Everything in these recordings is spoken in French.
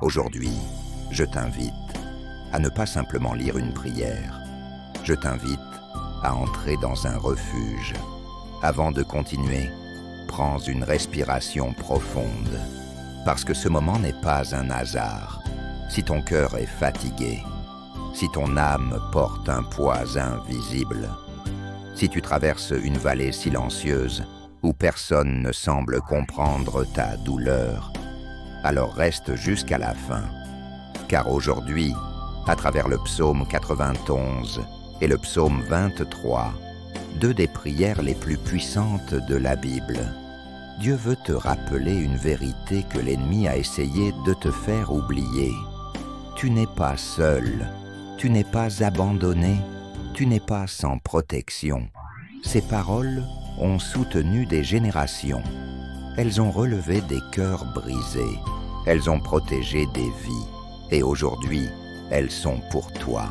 Aujourd'hui, je t'invite à ne pas simplement lire une prière. Je t'invite à entrer dans un refuge. Avant de continuer, prends une respiration profonde, parce que ce moment n'est pas un hasard. Si ton cœur est fatigué, si ton âme porte un poids invisible, si tu traverses une vallée silencieuse où personne ne semble comprendre ta douleur, alors reste jusqu'à la fin, car aujourd'hui, à travers le psaume 91 et le psaume 23, deux des prières les plus puissantes de la Bible, Dieu veut te rappeler une vérité que l'ennemi a essayé de te faire oublier. Tu n'es pas seul, tu n'es pas abandonné, tu n'es pas sans protection. Ces paroles ont soutenu des générations. Elles ont relevé des cœurs brisés, elles ont protégé des vies, et aujourd'hui, elles sont pour toi.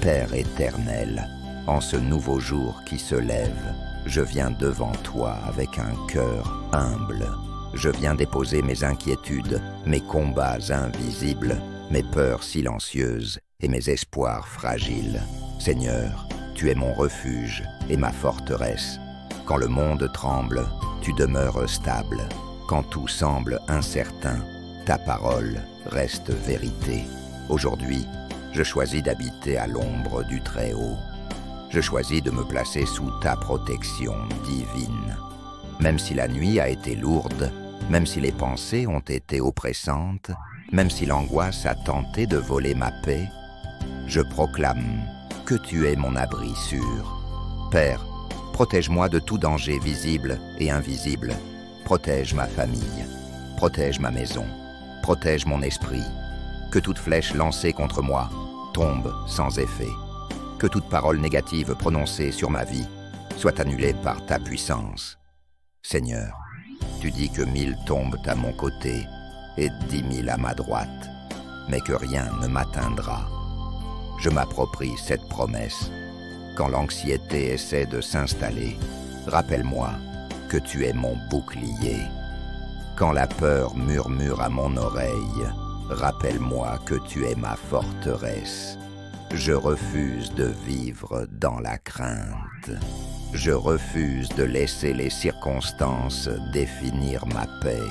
Père éternel, en ce nouveau jour qui se lève, je viens devant toi avec un cœur humble. Je viens déposer mes inquiétudes, mes combats invisibles, mes peurs silencieuses et mes espoirs fragiles. Seigneur, tu es mon refuge et ma forteresse. Quand le monde tremble, tu demeures stable. Quand tout semble incertain, ta parole reste vérité. Aujourd'hui, je choisis d'habiter à l'ombre du Très-Haut. Je choisis de me placer sous ta protection divine. Même si la nuit a été lourde, même si les pensées ont été oppressantes, même si l'angoisse a tenté de voler ma paix, je proclame que tu es mon abri sûr. Père, protège-moi de tout danger visible et invisible. Protège ma famille, protège ma maison, protège mon esprit. Que toute flèche lancée contre moi tombe sans effet. Que toute parole négative prononcée sur ma vie soit annulée par ta puissance. Seigneur, tu dis que 1000 tombent à mon côté et 10 000 à ma droite, mais que rien ne m'atteindra. Je m'approprie cette promesse. Quand l'anxiété essaie de s'installer, rappelle-moi que tu es mon bouclier. Quand la peur murmure à mon oreille, rappelle-moi que tu es ma forteresse. Je refuse de vivre dans la crainte. Je refuse de laisser les circonstances définir ma paix.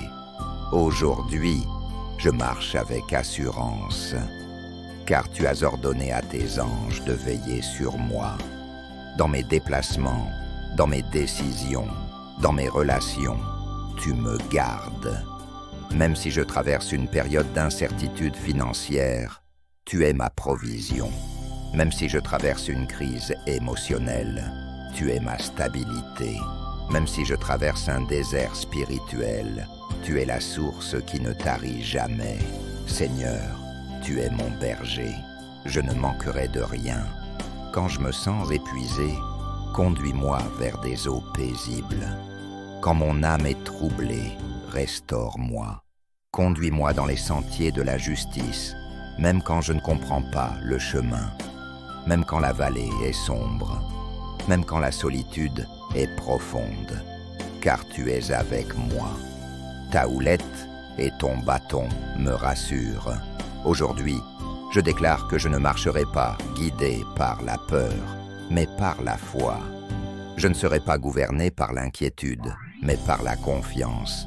Aujourd'hui, je marche avec assurance, car tu as ordonné à tes anges de veiller sur moi. Dans mes déplacements, dans mes décisions, dans mes relations, tu me gardes. Même si je traverse une période d'incertitude financière, tu es ma provision. Même si je traverse une crise émotionnelle, tu es ma stabilité. Même si je traverse un désert spirituel, tu es la source qui ne tarit jamais. Seigneur, tu es mon berger. Je ne manquerai de rien. Quand je me sens épuisé, conduis-moi vers des eaux paisibles. Quand mon âme est troublée, restaure-moi. Conduis-moi dans les sentiers de la justice, même quand je ne comprends pas le chemin, même quand la vallée est sombre, même quand la solitude est profonde, car tu es avec moi. Ta houlette et ton bâton me rassurent. Aujourd'hui, je déclare que je ne marcherai pas guidé par la peur, mais par la foi. Je ne serai pas gouverné par l'inquiétude, mais par la confiance.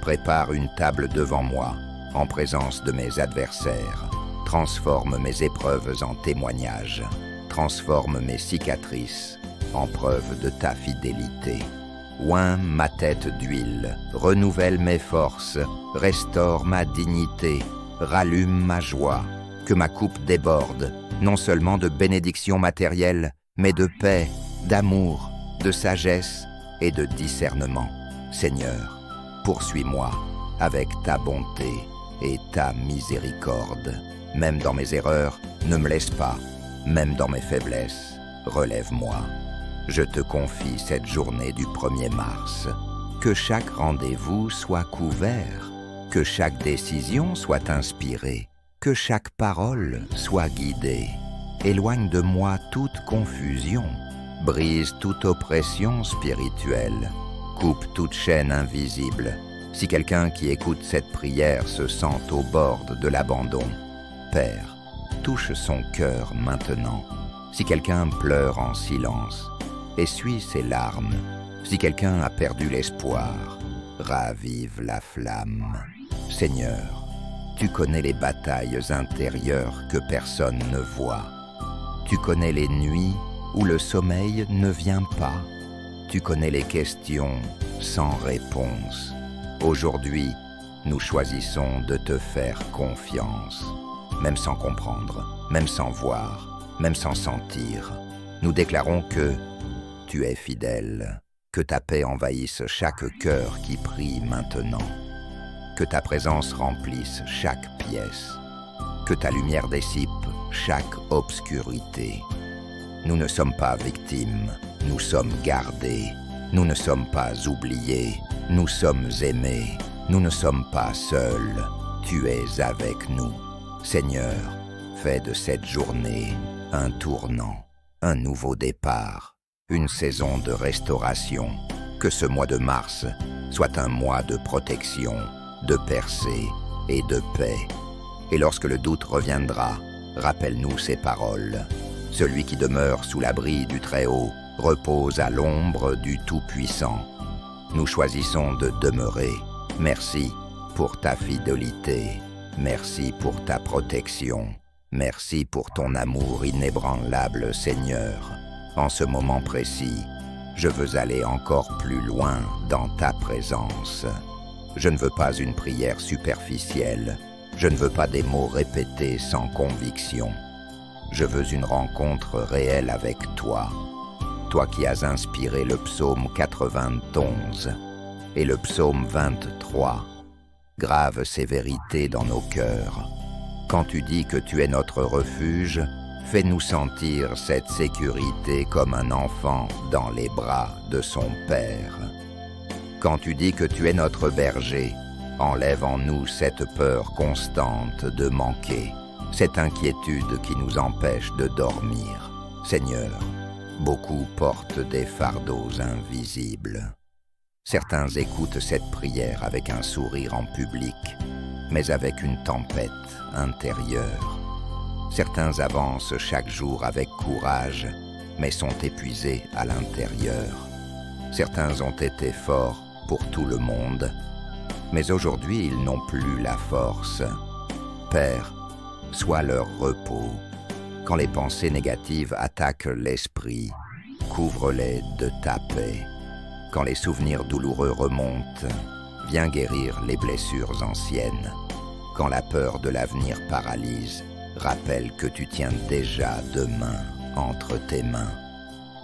Prépare une table devant moi, en présence de mes adversaires. Transforme mes épreuves en témoignages. Transforme mes cicatrices en preuve de ta fidélité. Oins ma tête d'huile, renouvelle mes forces, restaure ma dignité, rallume ma joie. Que ma coupe déborde, non seulement de bénédictions matérielles, mais de paix, d'amour, de sagesse et de discernement. Seigneur, poursuis-moi avec ta bonté et ta miséricorde. Même dans mes erreurs, ne me laisse pas. Même dans mes faiblesses, relève-moi. Je te confie cette journée du 1er mars. Que chaque rendez-vous soit couvert, que chaque décision soit inspirée, que chaque parole soit guidée. Éloigne de moi toute confusion, brise toute oppression spirituelle, coupe toute chaîne invisible, Si quelqu'un qui écoute cette prière se sent au bord de l'abandon, Père, touche son cœur maintenant. Si quelqu'un pleure en silence, essuie ses larmes. Si quelqu'un a perdu l'espoir, ravive la flamme. Seigneur, tu connais les batailles intérieures que personne ne voit. Tu connais les nuits où le sommeil ne vient pas. Tu connais les questions sans réponse. Aujourd'hui, nous choisissons de te faire confiance. Même sans comprendre, même sans voir, même sans sentir. Nous déclarons que tu es fidèle, que ta paix envahisse chaque cœur qui prie maintenant, que ta présence remplisse chaque pièce, que ta lumière dissipe chaque obscurité. Nous ne sommes pas victimes, nous sommes gardés, nous ne sommes pas oubliés, nous sommes aimés, nous ne sommes pas seuls, tu es avec nous. Seigneur, fais de cette journée un tournant, un nouveau départ, une saison de restauration. Que ce mois de mars soit un mois de protection, de percée et de paix. Et lorsque le doute reviendra, rappelle-nous ces paroles. Celui qui demeure sous l'abri du Très-Haut repose à l'ombre du Tout-Puissant. Nous choisissons de demeurer. Merci pour ta fidélité. Merci pour ta protection. Merci pour ton amour inébranlable, Seigneur. En ce moment précis, je veux aller encore plus loin dans ta présence. Je ne veux pas une prière superficielle. Je ne veux pas des mots répétés sans conviction. Je veux une rencontre réelle avec toi. Toi qui as inspiré le psaume 91 et le psaume 23. Grave ces vérités dans nos cœurs. Quand tu dis que tu es notre refuge, fais-nous sentir cette sécurité comme un enfant dans les bras de son Père. Quand tu dis que tu es notre berger, enlève en nous cette peur constante de manquer, cette inquiétude qui nous empêche de dormir. Seigneur, beaucoup portent des fardeaux invisibles. Certains écoutent cette prière avec un sourire en public, mais avec une tempête intérieure. Certains avancent chaque jour avec courage, mais sont épuisés à l'intérieur. Certains ont été forts pour tout le monde, mais aujourd'hui ils n'ont plus la force. Père, sois leur repos. Quand les pensées négatives attaquent l'esprit, couvre-les de ta paix. Quand les souvenirs douloureux remontent, viens guérir les blessures anciennes. Quand la peur de l'avenir paralyse, rappelle que tu tiens déjà demain entre tes mains.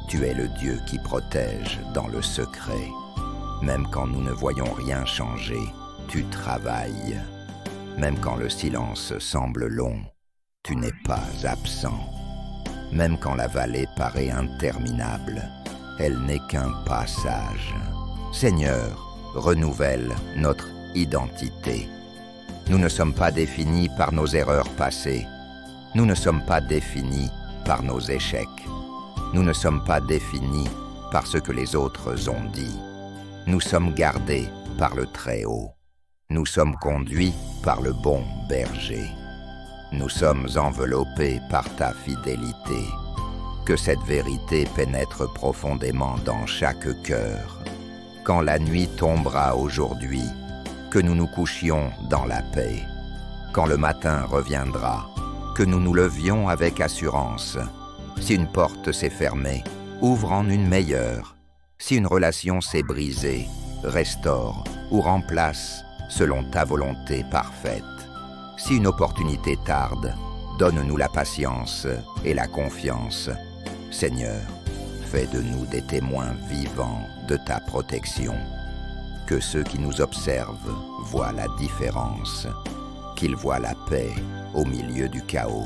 Tu es le Dieu qui protège dans le secret. Même quand nous ne voyons rien changer, tu travailles. Même quand le silence semble long, tu n'es pas absent. Même quand la vallée paraît interminable, elle n'est qu'un passage. Seigneur, renouvelle notre identité. Nous ne sommes pas définis par nos erreurs passées. Nous ne sommes pas définis par nos échecs. Nous ne sommes pas définis par ce que les autres ont dit. Nous sommes gardés par le Très-Haut. Nous sommes conduits par le bon berger. Nous sommes enveloppés par ta fidélité. Que cette vérité pénètre profondément dans chaque cœur. Quand la nuit tombera aujourd'hui, que nous nous couchions dans la paix. Quand le matin reviendra, que nous nous levions avec assurance. Si une porte s'est fermée, ouvre en une meilleure. Si une relation s'est brisée, restaure ou remplace selon ta volonté parfaite. Si une opportunité tarde, donne-nous la patience et la confiance. Seigneur, fais de nous des témoins vivants de ta protection. Que ceux qui nous observent voient la différence, qu'ils voient la paix au milieu du chaos,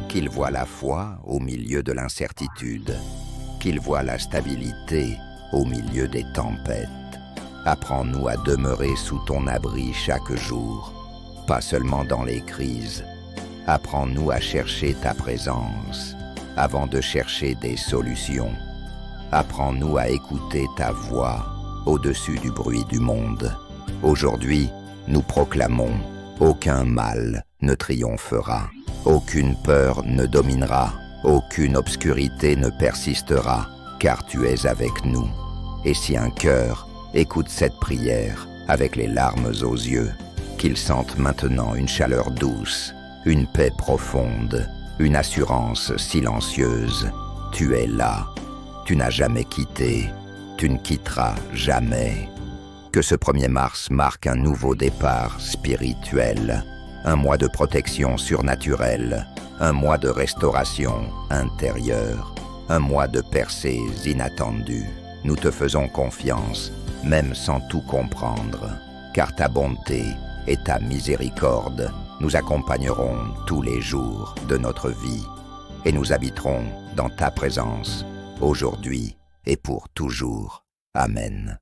qu'ils voient la foi au milieu de l'incertitude, qu'ils voient la stabilité au milieu des tempêtes. Apprends-nous à demeurer sous ton abri chaque jour, pas seulement dans les crises. Apprends-nous à chercher ta présence avant de chercher des solutions. Apprends-nous à écouter ta voix au-dessus du bruit du monde, Aujourd'hui, nous proclamons, aucun mal ne triomphera, aucune peur ne dominera, aucune obscurité ne persistera, car tu es avec nous. Et si un cœur écoute cette prière avec les larmes aux yeux, qu'il sente maintenant une chaleur douce, une paix profonde, une assurance silencieuse. Tu es là, tu n'as jamais quitté, tu ne quitteras jamais. Que ce 1er mars marque un nouveau départ spirituel, un mois de protection surnaturelle, un mois de restauration intérieure, un mois de percées inattendues. Nous te faisons confiance, même sans tout comprendre, car ta bonté et ta miséricorde nous accompagneront tous les jours de notre vie, et nous habiterons dans ta présence, aujourd'hui et pour toujours. Amen.